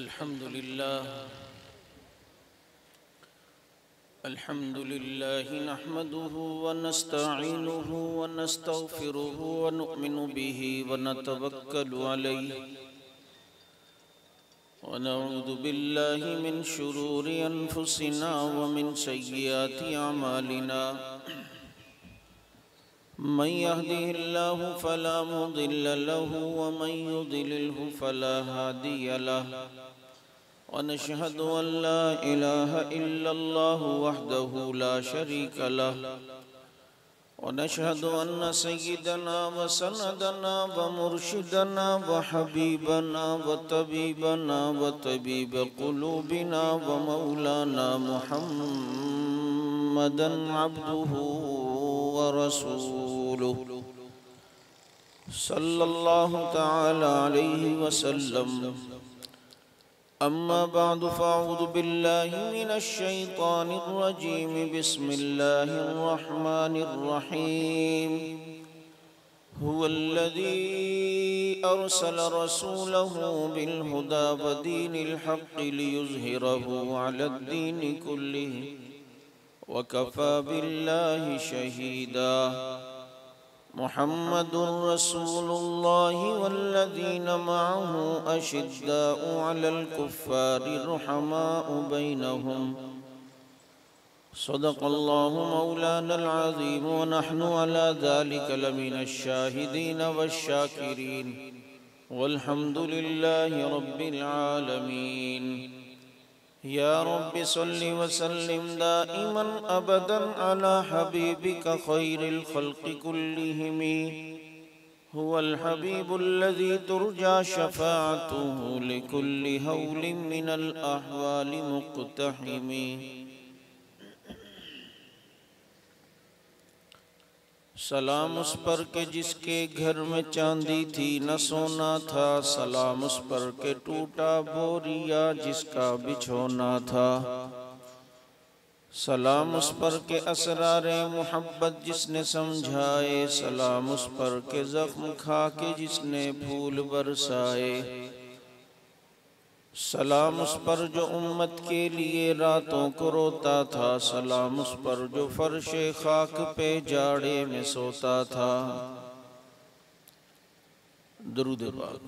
अल्हम्दुलिल्लाह नहमदुहु व नस्तईनुहु व नस्तगफिरुहु व नु'मिनु बिही व नतवक्कलु अलैहि व नऊज़ु बिल्लाहि मिन शुरूरि अनफुसिना व मिन सय्यिआति अमालिना मन यहदिहिल्लाहु फला मुदिल्ल लहु व मन युद्लिल्हु फला हादिय लहु व नशहदु अन ला इलाहा इल्लल्लाहु वहदहु ला शरीका लहु व नशहदु अन्न सय्यिदना व सनदना व मुर्शिदना व हबीबना व तबीब क़ुलूबिना व मौलाना मुहम्मदन अब्दुहु व रसूलुहु सल्लल्लाहु तआला अलैहि वसल्लम। अम्मा बादु फ़अऊज़ु बिल्लाहि मिनश शैतानिर रजीम बिस्मिल्लाहिर रहमानिर रहीम। हुवल्लज़ी अरसल रसूलहु बिल हुदा व दीनिल हक़्क़ि लियुज़हिरहु अलद्दीनि कुल्लिहि व कफ़ा बिल्लाहि शहीदा। मुहम्मदुर रसूलुल्लाहि वल्लज़ीन मअहु अशिद्दाउ अलल कुफ़्फ़ारि रुहमाउ बैनहुम। सदक़ल्लाहु मौलानल अज़ीम व नहनु अला ज़ालिका लमिनश शाहिदीन वश्शाकिरीन वल्हम्दुलिल्लाहि रब्बिल आलमीन। या रब्बि सल्लि व सल्लिम दाइमन अबदन अला हबीबिका खैरिल खल्क़ि कुल्लिहिम। हुवल हबीबुल्लज़ी तुरजा शफ़ाअतुहु लिकुल्लि हौलिन मिनल अहवालि मुक़्तहिम। सलाम उस पर के जिसके घर में चांदी थी न सोना था। सलाम उस पर के टूटा बोरिया जिसका बिछोना था। सलाम उस पर के असरारे मोहब्बत जिसने समझाए। सलाम उस पर के जख्म खा के जिसने फूल बरसाए। सलाम उस पर जो उम्मत के लिए रातों को रोता था। सलाम उस पर जो फर्शे खाक पे जाड़े में सोता था। दुरूद पाक।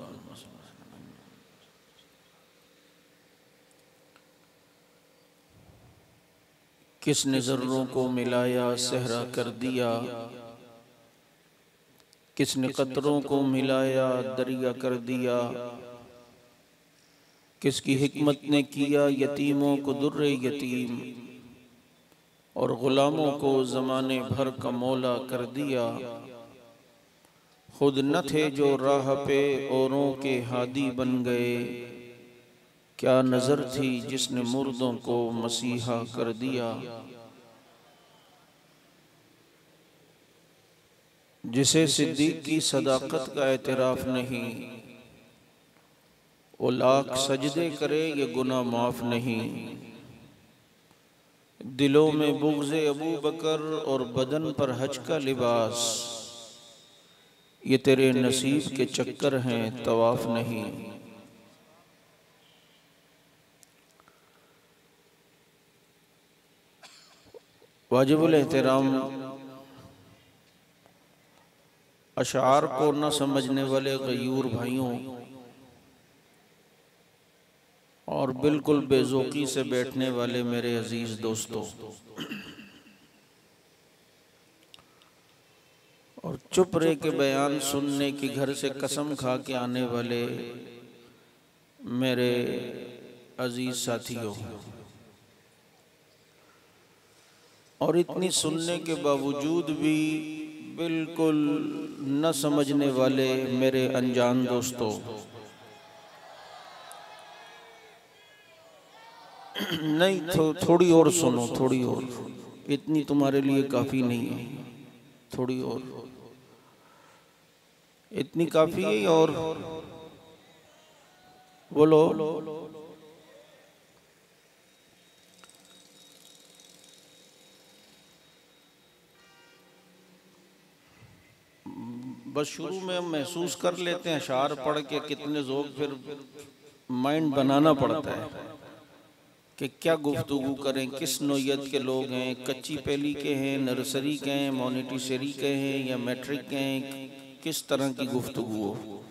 किसने ज़र्रों को मिलाया सहरा कर दिया। किसने कतरों को मिलाया दरिया कर दिया। किसकी हिकमत ने किया यतीमों को दुर्रे यतीम और गुलामों को ज़माने भर का मौला कर दिया। खुद न थे जो राह पे औरों के हादी बन गए। क्या नज़र थी जिसने मुर्दों को मसीहा कर दिया। जिसे सिद्दीक़ की सदाकत का एतराफ़ नहीं वो लाख सजदे करे ये गुनाह माफ़ नहीं। दिलों में बुग़्ज़े अबू बकर और बदन पर हज का लिबास। ये तेरे नसीब के चक्कर हैं तवाफ़ नहीं। वाजिबुल एहतराम अशार को न समझने वाले गयूर भाइयों और बिल्कुल बेज़ौक़ी से बैठने वाले मेरे अजीज़ दोस्तों और चुप रह के बयान सुनने की घर से कसम खा के आने वाले मेरे अजीज़ साथियों और इतनी सुनने के बावजूद भी बिल्कुल न समझने वाले मेरे अनजान दोस्तों, नहीं थोड़ी और सुनो, थोड़ी और, इतनी तुम्हारे लिए काफ़ी नहीं है, थोड़ी और, इतनी काफ़ी है और बोलो। बस शुरू में हम महसूस कर लेते हैं अशार पढ़ के कितने ज़ौक़, फिर माइंड बनाना पड़ता है कि क्या गुफ्तगू करें, किस नौयत के लोग हैं, कच्ची पहली के हैं, नर्सरी के हैं, मोनेटिसरी के हैं या मैट्रिक के हैं, किस तरह की गुफ्तगू हो।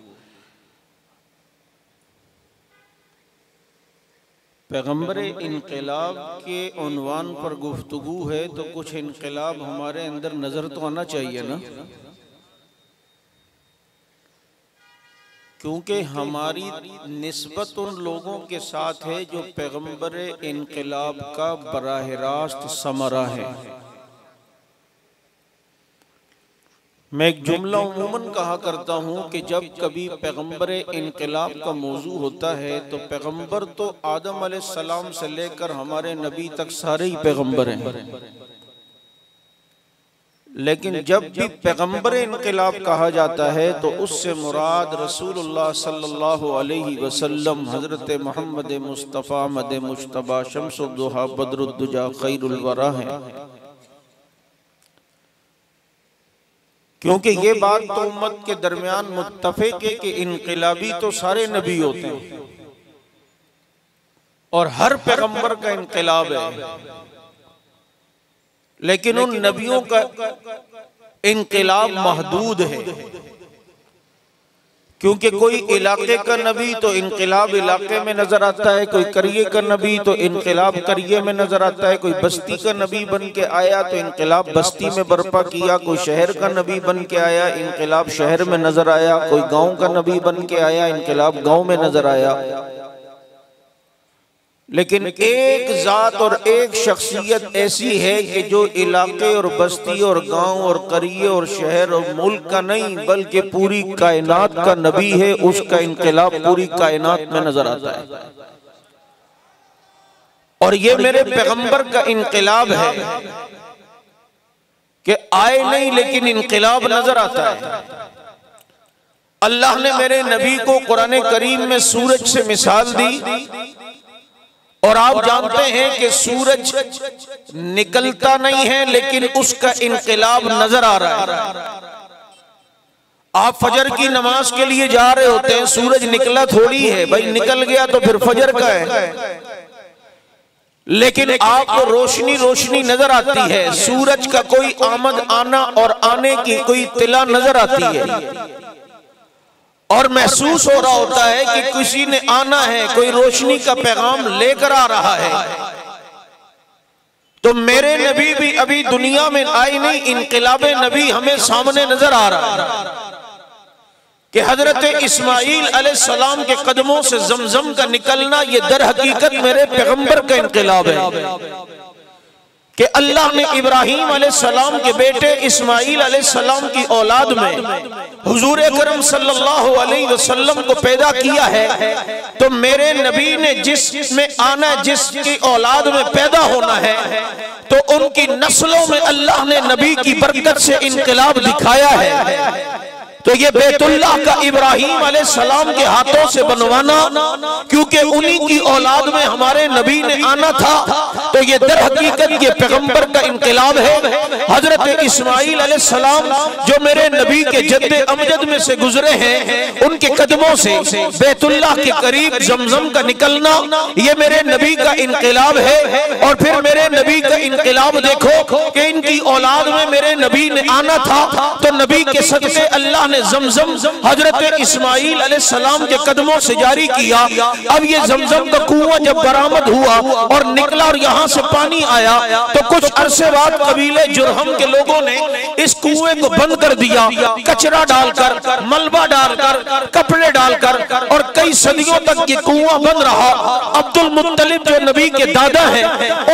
पैगंबर इनकलाब के उन्वान पर गुफ्तगू है तो कुछ इनकलाब हमारे अंदर नजर तो आना चाहिए ना, क्योंकि हमारी निस्बत उन लोगों के साथ है जो पैगंबर इनकलाब का बराह रास्त समरा है। मैं एक जुमला उमूमन कहा करता हूँ कि जब कभी पैगंबर इनकलाब का मौजू होता है तो पैगंबर तो आदम अलैहिस्सलाम से लेकर हमारे नबी तक सारे ही पैगंबर हैं, लेकिन जब भी पैगंबर इनकलाब कहा जाता है तो उससे मुराद रसूलुल्लाह सल्लल्लाहु अलैहि वसल्लम हजरत मोहम्मद मुस्तफ़ा मद मुश्तबा शम्सुद्दुहा बदरुद्दुजा खैरुल वरा है। क्योंकि ये बात तो उम्मत के दरमियान मुत्तफिक है कि इनकलाबी तो सारे नबी होते हैं और हर पैगंबर का इनकलाब है, लेकिन उन नबियों का इनकलाब महदूद है। क्योंकि कोई इलाके का नबी तो इनकलाब इलाके में नजर आता है, कोई करिए का नबी तो इनकलाब करिए में नजर आता है, कोई बस्ती का नबी बन के आया तो इनकलाब बस्ती में बर्पा किया, कोई शहर का नबी बन के आया इनकलाब शहर में नजर आया, कोई गांव का नबी बन के आया इनकलाब गांव में नजर आया। लेकिन एक जात और एक शख्सियत ऐसी है कि जो इलाके और बस्ती और गांव और करिए और शहर और मुल्क का नहीं बल्कि पूरी कायनात का नबी है, उसका इनकलाब पूरी कायनात में नजर आता है। और ये मेरे पैगंबर का इनकलाब है कि आए नहीं लेकिन इनकलाब नजर आता है। अल्लाह ने मेरे नबी को कुरान करीम में सूरज से मिसाल दी और आप जानते हैं कि सूरज निकलता नहीं है लेकिन उसका इनकलाब नजर आ रहा है। आप फजर की नमाज के लिए जा रहे होते हैं, सूरज निकला थोड़ी है भाई, निकल गया तो फिर फजर का है, लेकिन आपको रोशनी रोशनी नजर आती है, सूरज का कोई आमद आना और आने की कोई इत्तला नजर आती है और महसूस हो रहा होता है कि किसी ने आना है, कोई रोशनी का पैगाम लेकर आ रहा है। तो मेरे नबी भी अभी दुनिया में आए नहीं, इनकलाब नबी हमें सामने नजर आ रहा है कि हजरत इस्माइल अलैहिस्सलाम के कदमों से जमजम का निकलना ये दर हकीकत मेरे पैगंबर का इनकलाब है कि अल्लाह ने इब्राहीम अलैहिस्सलाम के बेटे इस्माइल अलैहिस्सलाम की औलाद में हुजूर अकरम सल्लल्लाहु अलैहि वसल्लम को पैदा किया है। तो मेरे नबी ने जिसमें आना है, जिसकी औलाद में पैदा होना है, तो उनकी नस्लों में अल्लाह ने नबी की बरकत से इनकलाब दिखाया है। तो ये बैतुल्लाह का इब्राहीम अलैहिस्सलाम के हाथों से बनवाना, क्योंकि उन्हीं की औलाद में हमारे नबी ने आना था, तो ये दर हकीकत ये पैगंबर का इनकलाब है। हजरत इस्माइल अलैहिस्सलाम जो मेरे नबी के जद्दे अमजद में से गुजरे हैं, उनके कदमों से बैतुल्लाह के करीब जमजम का निकलना ये मेरे नबी का इनकलाब है। और फिर मेरे नबी का इनकलाब देखो कि इनकी औलाद में मेरे नबी ने आना था, तो नबी के सदक़े अल्लाह जमजम हजरत इस्माइल अलैहिस्सलाम के कदमों से जारी किया। अब ये जमजम का कुआं जब बरामद हुआ और निकला और यहाँ से पानी आया, तो कुछ अरसे बाद कबीले जुरहम के लोगों ने इस कुएं को बंद कर दिया, कचरा डालकर, मलबा डालकर, कपड़े डालकर, और कई सदियों तक ये कुआं बंद रहा। अब्दुल मुत्तलिब जो नबी के दादा हैं,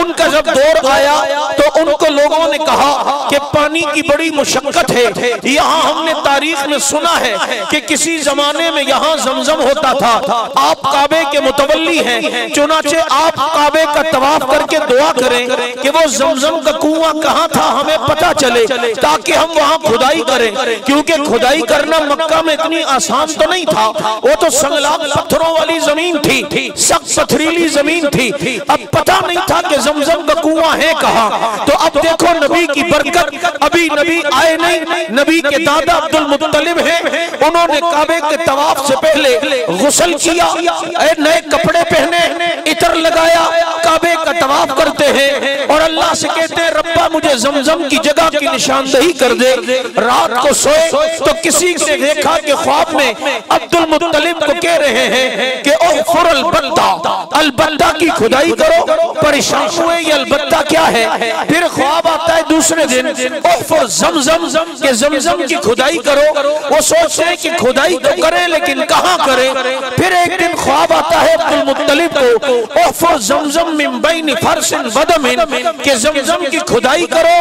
उनका जब दौर आया तो उनको लोगों ने कहा कि पानी की बड़ी मुशक्कत है, यहाँ हमने तारीख में सुना है कि किसी जमाने में यहाँ जमजम होता था। आप काबे के मुतवल्ली हैं, चुनाचे आप काबे का तवाफ करके दुआ करें कि वो जमजम का कुआं कहाँ था हमें पता चले, ताकि हम वहाँ खुदाई करें, क्योंकि खुदाई करना मक्का में इतनी आसान तो नहीं था, वो तो संगलाब पत्थरों वाली जमीन थी, सख्त पथरीली जमीन थी। अब पता नहीं था कि जमजम का कुआं है कहाँ। तो अब देखो नबी की बरकत, अभी नबी आए नहीं, नबी के दादा अब्दुल मुत्तलिब मुत्तलिब हैं, उन्होंने काबे के तवाफ से पहले गुस्ल किया, नए कपड़े पहने, इतर लगाया, काबे का तवाफ करते हैं और अल्लाह से कहते हैं रब्बा मुझे जमजम की जगह की निशानदही कर दे। रात को सोए तो किसी ने देखा कि ख्वाब में अब्दुल मुत्तलिब को कह रहे हैं कि उहफुर अलबत्ता, अलबत्ता की खुदाई करो। परेशान हुए ये अलबत्ता क्या है। फिर ख्वाब आता है दूसरे दिन उहफुर जमजम, के जमजम की खुदाई करो। वो सोचते हैं कि खुदाई तो करें लेकिन कहाँ करें। फिर एक दिन ख्वाब आता है अब्दुल मुत्तलिब को उहफुर जमजम मिन बैन फरसिन व दमिन, के जमजम की खुदाई करो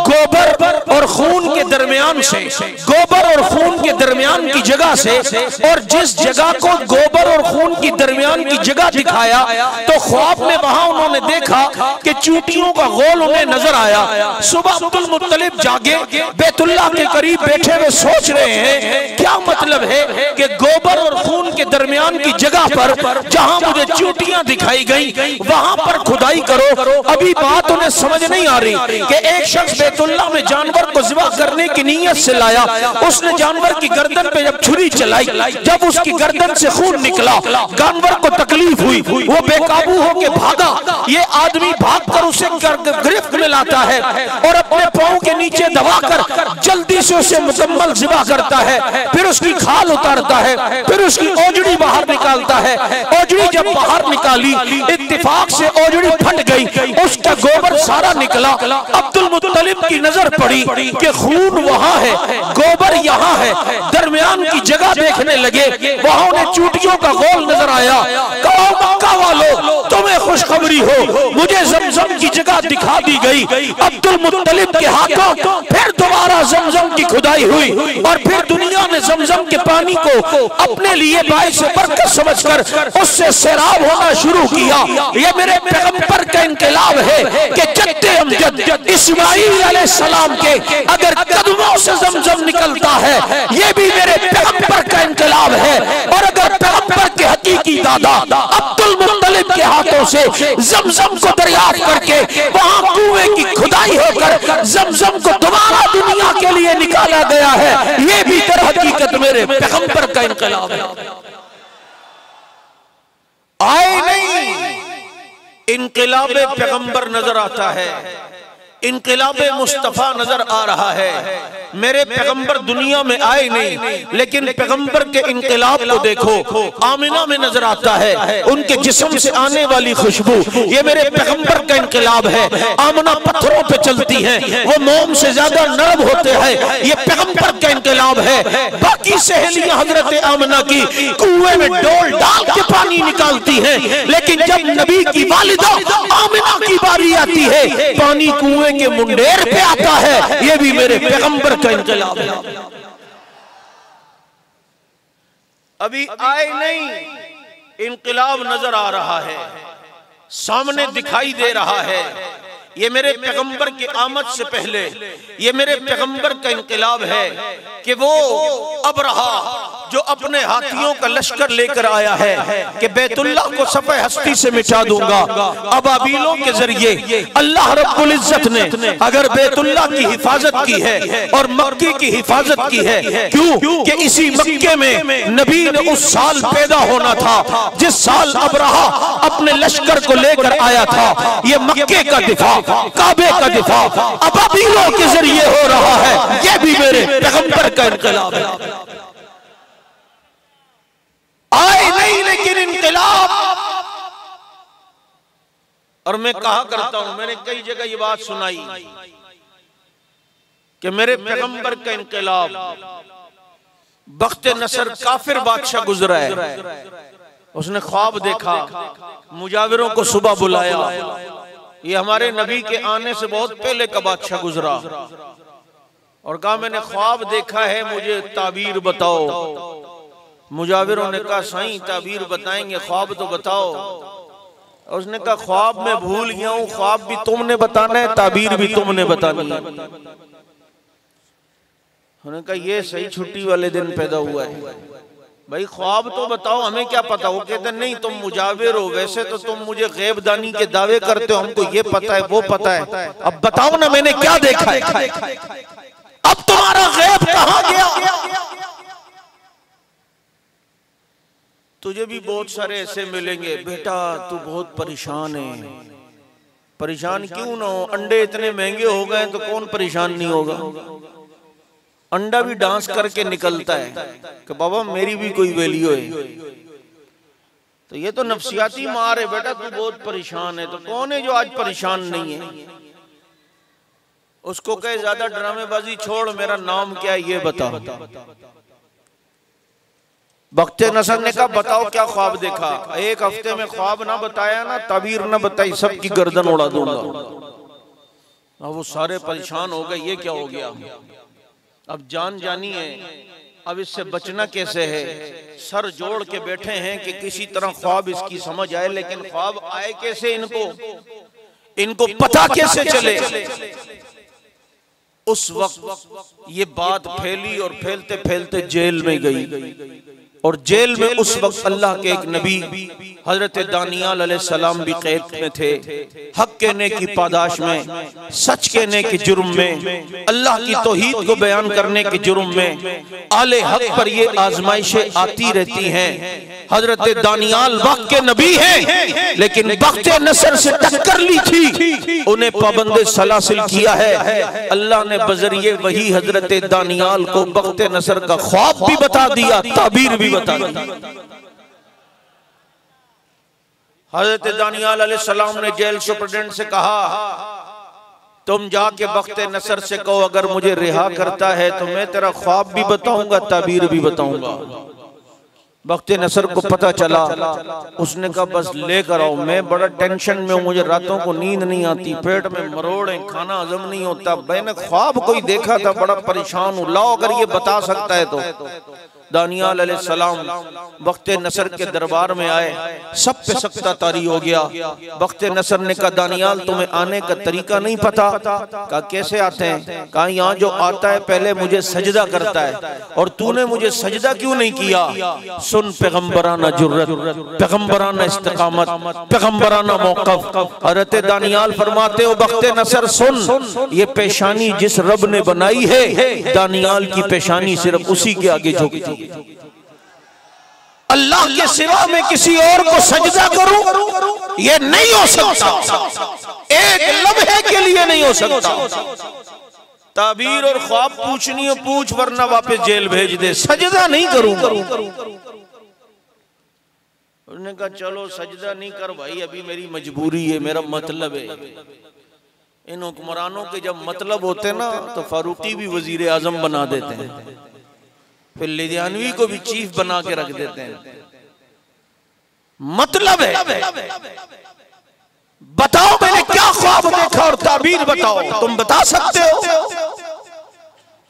गोबर और खून के दरमियान से, गोबर और खून के दरमियान की जगह से। और जिस जगह को गोबर और खून की दरमियान की जगह दिखाया तो ख्वाब में वहां उन्होंने देखा कि चूटियों का गोल उन्हें नजर आया। सुबह अब्दुल मुत्तलिब जागे, बैतुल्लाह के करीब बैठे हुए सोच रहे हैं क्या मतलब है कि गोबर और खून के दरमियान की जगह पर जहां मुझे चूटियां दिखाई गई वहां पर खुदाई करो। अभी बात उन्हें समझ नहीं आ रही कि एक शख्स बैतुल्लाह में जानवर को ज़िबा करने की नीयत से लाया, उसने जानवर की गर्दन पे जब छुरी चलाई, जब उसकी गर्दन से खून निकला, जानवर को तकलीफ हुई, वो बेकाबू होकर भागा। ये आदमी भागकर उसे गिरफ्त में लाता है और अपने पांव के नीचे दबाकर जल्दी से उसे मुकम्मल ज़िबा करता है। फिर उसकी खाल उतारता है, फिर उसकी ओजड़ी बाहर निकालता है। ओजड़ी जब बाहर निकाली, इत्तेफाक से ओजड़ी फट गई, उसका गोबर सारा निकला। अब्दुल मुत्तलिब की नजर पड़ी कि खून वहां है, गोबर यहाँ है, दरमियान की जगह देखने लगे, वहां उन्हें चूटियों का गोल नजर आया। कहो मक्का वालों तुम्हें खुशखबरी हो, मुझे जमजम की जगह दिखा दी गई। अब्दुल मुत्तलिब के हाथों फिर दोबारा जमजम की खुदाई हुई और फिर दुनिया ने जमजम के पानी को अपने लिए बाइस बरकत समझकर उससे सैराब होना शुरू किया। ये मेरे पैगंबर का इनकलाब है कि जद्दे अमजद इस्माईल अलैहिस्सलाम के अगर कदमों से जमजम निकलता है, ये भी मेरे पैगंबर का इनकलाब है। और अगर पैगंबर के हकीकी दादा अब्दुल मुत्तलिब के हाथों से जमजम को दरियाफ्त करके वहां कुएं की खुदाई होकर जमजम को दोबारा दुनिया के लिए निकाला गया है, ये भी दर हकीकत मेरे पैगंबर का इनकलाब है। आए नहीं इनकलाबे पैगंबर नजर आता है, इनकलाबे मुस्तफा नजर आ रहा है। मेरे पैगंबर दुनिया में आए नहीं, लेकिन पैगंबर के इनकलाब को देखो, आमिना में नजर आता है उनके जिस्म से आने वाली खुशबू, ये मेरे पैगंबर का इनकलाब है। आमिना पत्थरों पे चलती हैं, वो मोम से ज्यादा नरम होते हैं, ये पैगंबर का इनकलाब है। बाकी सहेलियां हजरत आमिना की कुएं में डोल डाल के पानी निकालती हैं, लेकिन जब नबी की वालिदा आमिना की बारी आती है, पानी कुएं के मुंडेर पे आता है, ये भी मेरे पैगंबर का इनकलाब है। अभी आए नहीं इनकलाब नजर आ रहा है, सामने दिखाई दे रहा है। ये मेरे पैगंबर की आमद से पहले ये मेरे पैगंबर का इनकलाब है कि वो अबरहा जो अपने हाथियों का लश्कर लेकर आया है कि बैतुल्लाह को सफ़े हस्ती से मिटा दूंगा। अबाबीलों के जरिए अल्लाह रब्बुल इज्जत ने अगर बैतुल्लाह की हिफाजत की है और मक्के की हिफाजत की है, क्यों कि इसी मक्के में नबी ने उस साल पैदा होना था जिस साल अबरहा अपने लश्कर को लेकर आया था। ये मक्के का दिफा, काबे का दिफा अबाबीलों के जरिए हो रहा है, ये भी मेरे पैगंबर का इनकलाब है। आए नहीं लेकिन इनकलाब। और मैं कहा करता हूं, मैंने कई जगह ये बात सुनाई कि मेरे पैगंबर का इनकलाब बख्त नसर काफिर बादशाह गुजरा है, उसने ख्वाब देखा, मुजाविरों को सुबह बुलाया। ये हमारे नबी के आने से बहुत पहले का बादशाह गुजरा और कहा मैंने ख्वाब देखा है, मुझे ताबीर बताओ। मुजाविरों ने कहा साईं ताबीर बताएंगे, ख्वाब तो बताओ। उसने कहा ख्वाब में भूल गया हूं, ख्वाब भी तुमने बताना है, ताबीर भी तुमने बतानी है। उन्होंने कहा ये सही छुट्टी वाले दिन पैदा हुआ है, भाई ख्वाब तो बताओ, हमें क्या पता। वो कहते नहीं तुम मुजाविर हो, वैसे तो तुम मुझे गैबदानी के दावे करते हो, हमको ये पता है वो पता है, अब बताओ ना मैंने क्या देखा है, अब तुम्हारा गैब कहां गया। तुझे भी बहुत सारे ऐसे मिलेंगे, बेटा तू बहुत परेशान है। परेशान क्यों ना हो, अंडे इतने महंगे हो गए तो कौन परेशान नहीं होगा। अंडा भी डांस करके निकलता है कि बाबा मेरी भी कोई वैल्यू है। तो ये तो नफसियाती मार है, बेटा तू बहुत परेशान है। तो कौन है जो आज परेशान नहीं है? उसको कहे ज्यादा ड्रामेबाजी छोड़, मेरा नाम क्या है ये बता। बख्ते नसर ने कहा बताओ क्या ख्वाब देखा। एक हफ्ते में ख्वाब ना बताया ना, ताबीर ना बताई, सबकी गर्दन उड़ा दूंगा। अब वो सारे परेशान हो गए, ये क्या हो गया। अब जान जानी है, अब इससे बचना कैसे है। सर जोड़ के बैठे हैं कि किसी तरह ख्वाब इसकी समझ आए, लेकिन ख्वाब आए कैसे, इनको पता कैसे चले। उस वक्त ये बात फैली और फैलते फैलते जेल में गई। और जेल में उस वक्त अल्लाह के एक नबी हजरत दानियाल अलैहिस्सलाम भी कैद में थे। हक कहने की पादाश में, सच कहने के जुर्म में, अल्लाह की तौहीद को बयान करने के जुर्म में आले हक पर ये आजमाइशें आती रहती हैं। हजरत दानियाल वक्त के नबी हैं, लेकिन वक्त नसर से टक्कर ली थी, उन्हें पाबंदे सलासिल किया है। अल्लाह ने बजरिए वही हजरत दानियाल को वक्त नसर का ख्वाब भी बता दिया, ताबीर भी बता दी। हजरत दानियाल अलैहिस्सलाम ने जेल सुपरडेंट से कहा तुम जाके वक्त नसर से कहो अगर मुझे रिहा करता है तो मैं तेरा ख्वाब भी बताऊंगा, ताबीर भी बताऊंगा। वक्त नसर को पता चला, उसने कहा बस लेकर आओ, मैं बड़ा टेंशन में हूँ, मुझे रातों को नींद नहीं आती, पेट में मरोड़े, खाना हजम नहीं होता, मैंने ख्वाब कोई देखा था, बड़ा परेशान हूँ, लाओ अगर ये बता सकता है तो। दानियाल अलैहिस्सलाम वक्त नसर के दरबार में आए, सब पे सख्ता तारी हो गया। वक्त नसर ने कहा दानियाल तुम्हें आने का तरीका नहीं पता। कहा कैसे आते हैं? कहा यहाँ जो आता है पहले मुझे सजदा करता है, और तूने मुझे सजदा क्यों नहीं किया। सुन पैगम्बराना जुर्रत, पैगम्बराना इस्तिकामत, पैगम्बराना मौक़िफ़। हज़रत दानियाल फरमाते हो वक्त नसर सुन, ये पेशानी जिस रब ने बनाई है, दानियाल की पेशानी सिर्फ उसी के आगे झुकती। अल्लाह के सिवा मैं किसी और को सजदा करूं ये नहीं हो सकता, एक लम्हे के लिए नहीं हो सकता। ताबीर और ख्वाब पूछनी हो पूछ, वरना वापस जेल भेज दे, सजदा नहीं करूंगा। उन्होंने कहा चलो सजदा नहीं कर भाई, अभी मेरी मजबूरी है, मेरा मतलब है। इन हुक्मरानों के जब मतलब होते ना तो फारूकी भी वजीर आजम बना देते हैं, फिर लुधियानवी को भी चीफ बना के रख देते हैं। मतलब है बताओ मैंने क्या ख्वाब देखा और ताबीर बताओ, तुम बता सकते हो।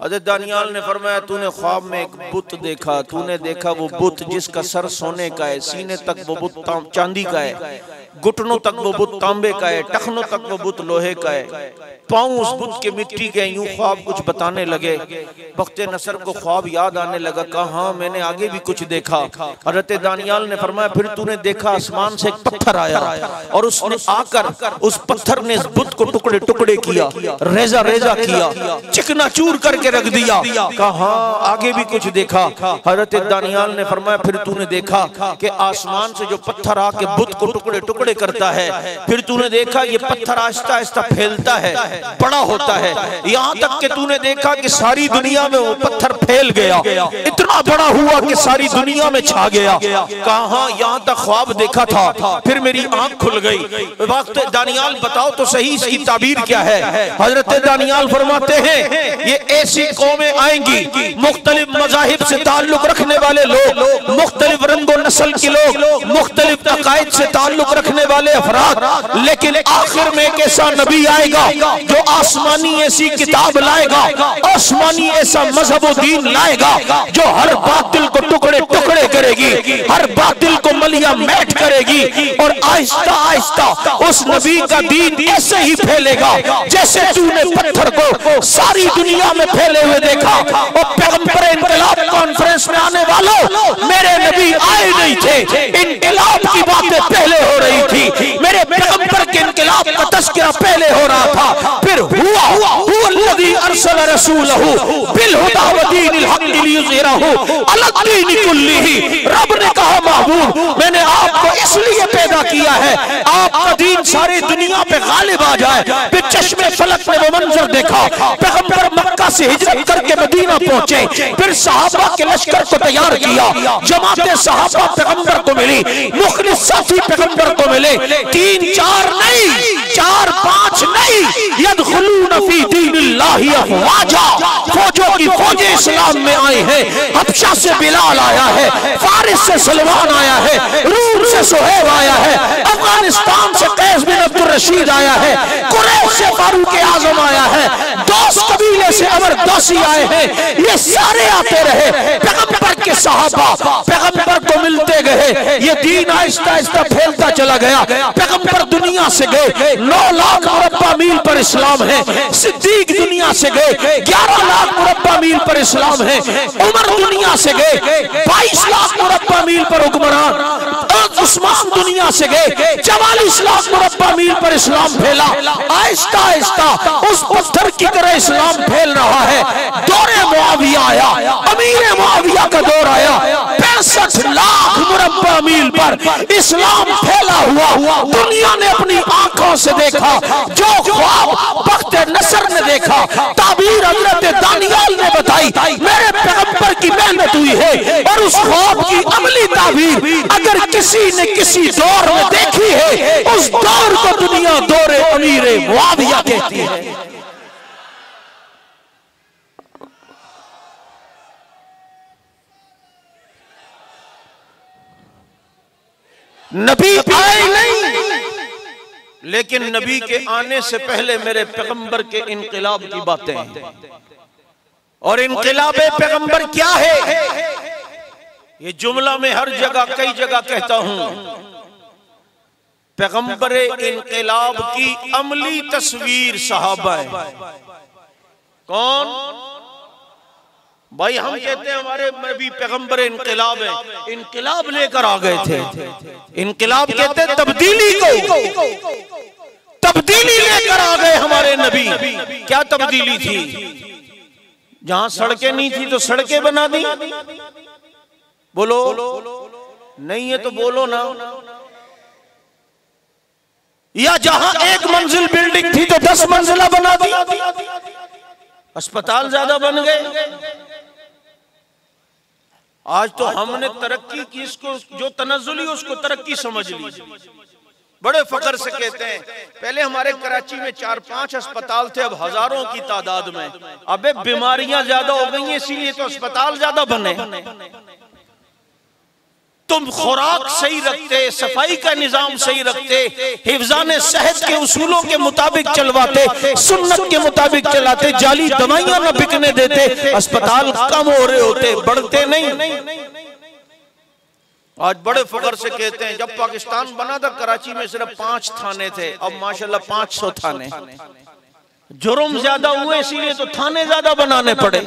हज़रत दानियाल ने फरमाया तूने ख्वाब में एक बुत देखा, तूने देखा वो बुत जिसका सर सोने का है, सीने तक वो बुत चांदी का है, घुटनों तक वो बुत तांबे का है, टखनों तक वो बुत लोहे का है, पाँव उस बुत के मिट्टी के। यूं ख्वाब कुछ बताने लगे। वक्त नसर को ख्वाब याद आने लगा, कहा हाँ मैंने आगे भी कुछ देखा। हज़रत दानियाल ने फरमाया फिर तूने देखा आसमान से एक पत्थर आया और उसने आकर उस पत्थर ने इस बुत को टुकड़े टुकड़े किया, रेजा रेजा किया, चिकना चूर करके रख दिया। कहा हाँ आगे भी कुछ देखा। हज़रत दानियाल ने फरमाया फिर तूने देखा कि आसमान से जो पत्थर आके बुत को टुकड़े टुकड़े करता है, फिर तूने देखा ये पत्थर आहिस्ता आहिस्ता फैलता है, बड़ा होता है, यहाँ तक कि तूने देखा कि सारी दुनिया में वो पत्थर फैल गया, इतना बड़ा हुआ कि सारी दुनिया में छा गया। कहा यहाँ तक ख्वाब देखा था, फिर मेरी आंख खुल गई। वक्त दानियाल बताओ तो सही इसकी ताबीर क्या है। हजरत दानियाल फरमाते हैं ये ऐसी कौमें आएंगी, मुख्तलिफ मज़ाहिब से ताल्लुक रखने वाले लोग, मुख्तलिफ रंगो नस्ल के लोग, मुख्तलिफ अकायद से ताल्लुक रखने वाले अफराद, लेकिन आखिर में एक ऐसा नबी आएगा जो आसमानी ऐसी किताब लाएगा, आसमानी ऐसा मजहब दीन लाएगा जो हर बातिल को टुकड़े टुकड़े करेगी, हर बातिल को मलिया मैट करेगी, और आहिस्ता आहिस्ता उस नबी का दीन ऐसे ही फैलेगा जैसे तूने पत्थर को सारी दुनिया में फैले हुए देखा। और पैगंबर इनकलाब कॉन्फ्रेंस में आने वालों, मेरे नबी आए नहीं थे, इनकलाब की बातें पहले हो रही थी, मेरे पैगंबर के इनकलाब का तज़किरा पहले हो रहा था, फिर हुआ हुवल्लज़ी अरसल रसूलहू बिलहुदा व दीनिल हक़्क़ि लियुज़हिरहू अला दीनि कुल्लिही। रब ने कहा महबूब मैंने आपको इसलिए पैदा किया है आपका दीन सारी दुनिया पे गालिब आ जाए। फिर चश्मे फलक में वो मंजर देखा, पैगंबर मक्का से हिजरत करके मदीना पहुंचे, फिर सहाबा के लश्कर को तैयार किया, जमाते सहाबा पैगंबर को मिली, मुखलिस साथी पैगंबर को मिले, 3-4 नहीं 4-5 नहीं, यदखुलून फी दीनिल्लाहि अफ़वाजा, फौजों की फौजें इस्लाम में आई हैं। हबशा से बिलाल आया है, फारिस से सलमान आया है, रूम से सुहैब आया है, अफगानिस्तान से कैस बिन अब्दुल रशीद आया है, कुरैश से फारूक आजम आया है, दोस्त कबीले से अमर दोसी आए हैं। ये सारे आते रहे, पैगंबर के सहाबा पैगंबर को मिलते गए, ये दीन आहिस्ता आहिस्ता फैलता चला गया। पैगंबर दुनिया से गए, 9 लाख मुरब्बा मील पर इस्लाम है। सिद्दीक दुनिया से गए, 11 लाख मुरब्बा मील पर इस्लाम है। उमर दुनिया से गए, 22 लाख मुरब्बा मील पर हुक्मरान। उस्मान दुनिया से गए, 44 लाख मुरब्बा मील पर इस्लाम फैला। आहिस्ता आहिस्ता उस पत्थर की तरह इस्लाम फैल रहा है। दौरे मुआविया आया, अमीर मुआविया का दौर आया, 65 लाख मुरब्बा मील पर इस्लाम फैला हुआ। दुनिया ने अपनी आंखों से देखा, जो ख्वाब बख्त नसर ने देखा, ताबीर हजरत दानियाल ने बताई, मेरे पैगंबर की मेहनत हुई है और उस ख्वाब की अमली ताबीर अगर किसी ने किसी दौर में देखी है, उस दौर को दुनिया दौरे अमीर मुआविया कहती है। नबी आए नहीं, लेकिन नबी के आने से पहले मेरे पैगंबर के इनकलाब की बातें हैं। और इनकलाब पैगंबर क्या है, ये जुमला में हर जगह कई जगह कहता हूं। पैगंबर इनकलाब की अमली तस्वीर सहाबा है। कौन भाई? हम कहते हैं हमारे नबी पैगंबर इनकलाब है, इनकलाब लेकर आ गए थे। इनकलाब कहते हैं तब्दीली को, तब्दीली लेकर आ गए हमारे नबी। क्या तब्दीली थी? जहां सड़कें नहीं थी तो सड़कें बना दी। बोलो नहीं है तो बोलो ना। या जहां 1 मंजिल बिल्डिंग थी तो 10 मंजिला बना दी। अस्पताल ज्यादा बन गए। आज तो हमने तरक्की की, इसको जो तनज़्ज़ुली उसको तरक्की समझ ली। बड़े फख्र से कहते हैं पहले हमारे कराची में 4-5 अस्पताल थे, अब हजारों की तादाद में। अबे बीमारियां ज्यादा हो गई हैं इसीलिए तो अस्पताल ज्यादा बने। तुम खुराक सही रखते, सफाई का निजाम सही रखते, हिफ्ज़ाने सेहत के उसूलों के मुताबिक चलवाते, सुन्नत के मुताबिक चलाते, जाली दवाइयां न बिकने देते, अस्पताल कम हो रहे होते, बढ़ते नहीं। आज बड़े फख्र से कहते हैं जब पाकिस्तान बना था कराची में सिर्फ 5 थाने थे, अब माशाल्लाह 500 थाने। जुर्म ज्यादा हुए इसीलिए तो थाने ज्यादा बनाने पड़े।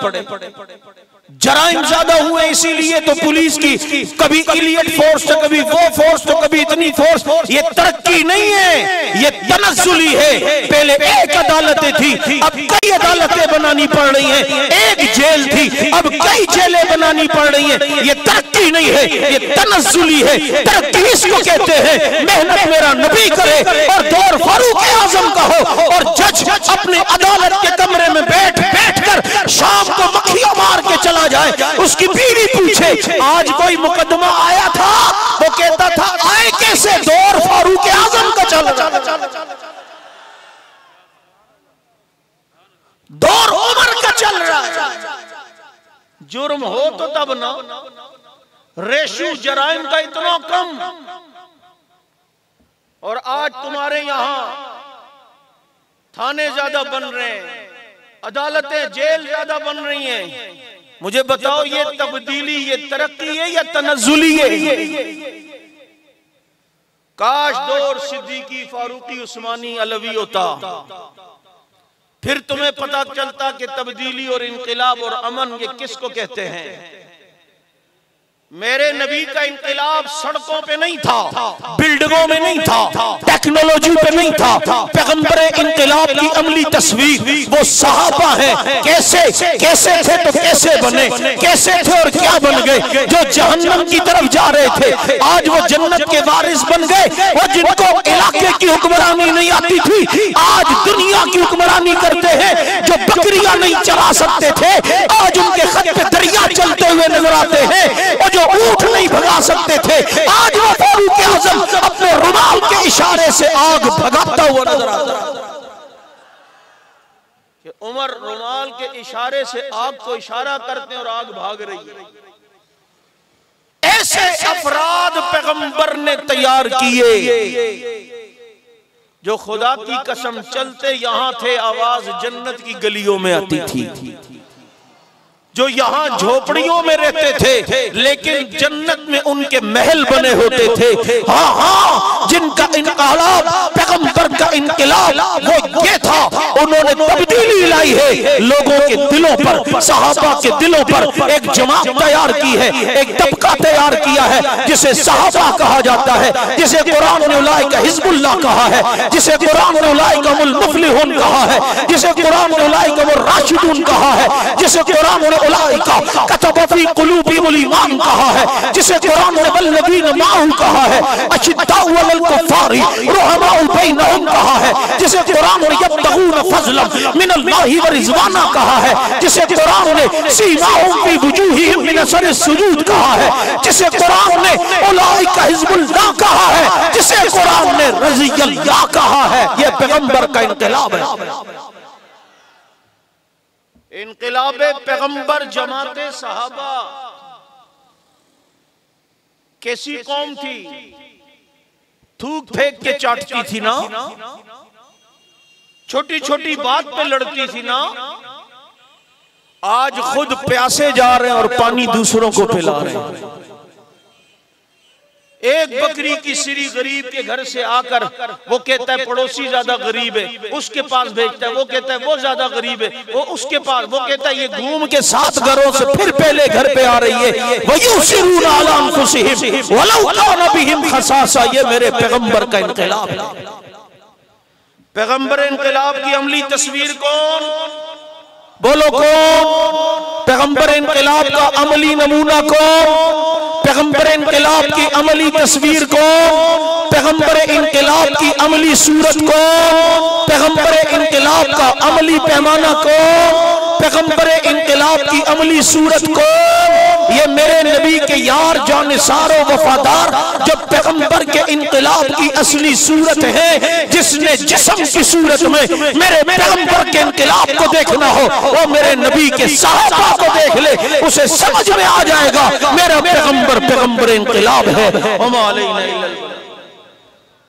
जराइम ज्यादा हुए इसीलिए तो पुलिस की कभी इलियट फोर्स तो कभी वो फोर्स तो कभी इतनी फोर्स। ये तरक्की नहीं है, ये तनज़्ज़ुली है। पहले एक अदालतें थी, अब कई अदालतें बनानी पड़ रही हैं। एक जेल थी, अब कई जेलें बनानी पड़ रही हैं। ये तरक्की नहीं है, ये तनज़्ज़ुली है। तरक्की इसको कहते हैं मेहनत मेरा नबी करे और दौर फारूक आजम का हो और जज अपने अदालत के कमरे में बैठ कर शाम को मक्खियां मार के चला जाए, उसकी बीवी पूछे आज कोई मुकदमा आया था, वो कहता था आए कैसे, दौर फारूक आजम का चल रहा, दौर उमर का चल रहा है। जुर्म हो तो तब ना, रेशू जराइम का इतना कम। और आज तुम्हारे यहां थाने ज्यादा बन रहे हैं, अदालतें जेल ज्यादा बन रही हैं। मुझे बताओ ये तब्दीली, ये तरक्की है या तनज़्ज़ुली है? काश दौर सिद्दीकी, फारूकी, उस्मानी, अलवी होता, फिर तुम्हें पता चलता कि तब्दीली और इनकलाब और अमन ये किसको कहते हैं। मेरे नबी का इंकलाब सड़कों पे नहीं था, बिल्डिंगों में नहीं था, टेक्नोलॉजी पे नहीं था। पैगंबर इंकलाब की अमली तस्वीर वो सहाबा है। कैसे कैसे थे तो कैसे बने, कैसे थे और क्या बन गए। जो जहन्नम की तरफ जा रहे थे आज वो जन्नत के वारिस बन गए। और जिनको इलाके की हुक्मरानी नहीं आती थी आज दुनिया की हुक्मरानी करते हैं। जो बकरियां नहीं चला सकते थे आज उनके खत पे दरिया चलते हुए नजर आते हैं। जो ऊंट नहीं भगा सकते थे आज वो फारूक आज़म अपने रुमाल के इशारे से आग भगाता हुआ नजर आता है। कि उमर रुमाल के इशारे से आग को इशारा करते हैं और आग भाग रही है। ऐसे अफराद पैगंबर ने तैयार किए जो खुदा की कसम चलते यहां थे आवाज जन्नत की गलियों में आती थी। जो यहाँ झोपड़ियों में रहते थे लेकिन जन्नत में उनके महल बने होते थे। हाँ हाँ, जिनका इनकलाब पैगंबर का इनकलाब वो ये था। उन्होंने तब्दीली लाई है लोगों के दिलों पर, सहाबा के दिलों पर। एक जमात तैयार की है, एक तबका तैयार किया है जिसे सहाबा कहा जाता है, जिसे कुरान ने उलाइका हिज़्बुल्लाह कहा है, जिसे कुरान ने उलाइका हुमुल मुफ़्लिहून कहा है, जिसे कुरान ने उलाइका हुमुर राशिदून कहा है, जिसे कुरान ने कतब फी कुलूबिहिमुल ईमान कहा है, जिसे कुरान ने वल्लज़ीना माअहू कहा है, अशिद्दाउ अलल कुफ़्फ़ारी रुहमाउ बैनहुम कहा है, जिसे कुरान ने यब्तगूना फ़ज़लन मिनल्लाहि व रिज़वाना कहा है, जिसे कुरान ने सीमाहुम फी वुजूहिहिम मिन असरि सुजूद कहा है, जिसे कुरान ने उलाइका हिज़्बुल्लाह कहा है, जिसे कुरान ने रज़ियल्लाह कहा है। यह पैगंबर का इनकलाब है। इनकलाबे पैगंबर जमाते सहाबा कैसी कौम थी? थूक फेंक के चाटती थी ना, छोटी छोटी बात पे लड़ती थी ना। आज खुद प्यासे जा रहे हैं और पानी दूसरों को पिला रहे हैं। एक बकरी की सिरी गरीब के घर से आकर वो कहता है पड़ोसी ज्यादा गरीब है, उसके पास भेजता है, वो कहता है वो ज्यादा गरीब है, वो उसके पास, वो कहता है ये घूम के 7 घरों से फिर पहले घर पे आ रही है। वयुसिरूना अला अनफुसिहिम वलौ काना बिहिम खसासा। ये मेरे पैगंबर का इनकलाब है। पैगंबर इनकलाब की अमली तस्वीर कौन? बोलो कौन? पैगंबर इनकलाब का अमली नमूना कौन? पैगंबर इनकलाब की अमली तस्वीर कौन? पैगंबर इनकलाब की अमली सूरत कौन? पैगंबर इनकलाब का अमली पैमाना कौन? पैगंबर इनकलाब की अमली सूरत कौन? ये मेरे नबी के यार जानिसार और वफादार जो पैगंबर के इनकलाब की असली सूरत है। जिसने जिस्म की सूरत में मेरे पैगंबर के इनकलाब को देखना हो वो मेरे नबी के सहाबा को देख ले, उसे समझ में आ जाएगा मेरा पैगंबर पैगंबर इनकलाब है।